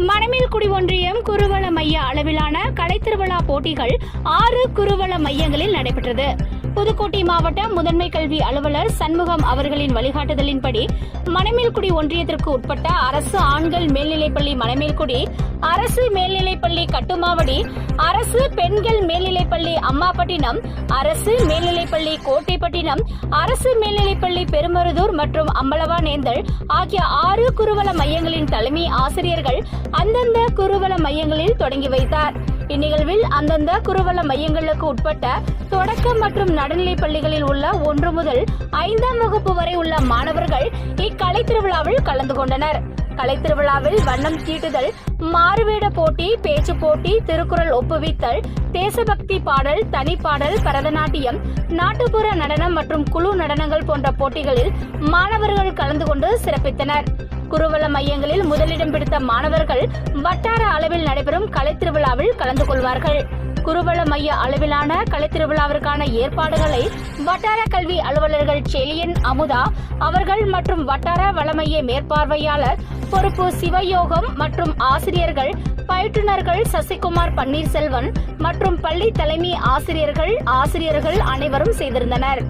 மணமேல்குடி ஒன்றியம் குருவள மைய அளவிலான கலைத்திருவிழா போட்டிகள் 6 குருவள மையங்களில் நடைபெற்றது. புதுக்கோட்டை மாவட்ட முதன்மை கல்வி அலுவலர் சண்முகம் அவர்களின் வழிகாட்டுதலின்படி மணமேல்குடி ஒன்றியத்திற்கு உட்பட்ட அரசு ஆண்கள் மேல்நிலைப்பள்ளி மணமேல்குடி, அரசு மேல்நிலைப்பள்ளி கட்டுமாவடி, அரசு பெண்கள் மேல்நிலைப்பள்ளி அம்மாப்பட்டினம், அரசு மேல்நிலைப்பள்ளி கோட்டைப்பட்டினம், அரசு மேல்நிலைப்பள்ளி பெருமருதூர் மற்றும் அம்பலவானேந்தல் ஆகிய 6 குருவள மையங்களின் தலைமை ஆசிரியர்கள் அந்தந்த குருவள மையங்களில் தொடங்கி வைத்தார். இந்நிகழ்வில் அந்தந்த குருவள மையங்களுக்கு உட்பட்ட தொடக்க மற்றும் நடுநிலைப் பள்ளிகளில் உள்ள 1 முதல் 5ஆம் வகுப்பு வரை உள்ள மாணவர்கள் இக்கலை திருவிழாவில் கலந்து கொண்டனர். கலைத்திருவிழாவில் வண்ணம் தீட்டுதல், மாறுவேட போட்டி, பேச்சு போட்டி, திருக்குறள் ஒப்புவித்தல், தேசபக்தி பாடல், தனிப்பாடல், பரதநாட்டியம், நாட்டுப்புற நடனம் மற்றும் குழு நடனங்கள் போன்ற போட்டிகளில் மாணவர்கள் கலந்து கொண்டு சிறப்பித்தனர். குருவள மையங்களில் முதலிடம் பிடித்த மாணவர்கள் வட்டார அளவில் நடைபெறும் கலைத்திருவிழாவில் கலந்து கொள்வார்கள். குருவள மைய அளவிலான கலைத்திருவிழாவிற்கான ஏற்பாடுகளை வட்டார கல்வி அலுவலர்கள் செலியன் அமுதா அவர்கள் மற்றும் வட்டார வளமைய மேற்பார்வையாளர் பொறுப்பு சிவயோகம் மற்றும் ஆசிரியர்கள், பயிற்றுனர்கள் சசிகுமார் பன்னீர்செல்வன் மற்றும் பள்ளி தலைமை ஆசிரியர்கள் அனைவரும் செய்திருந்தனர்.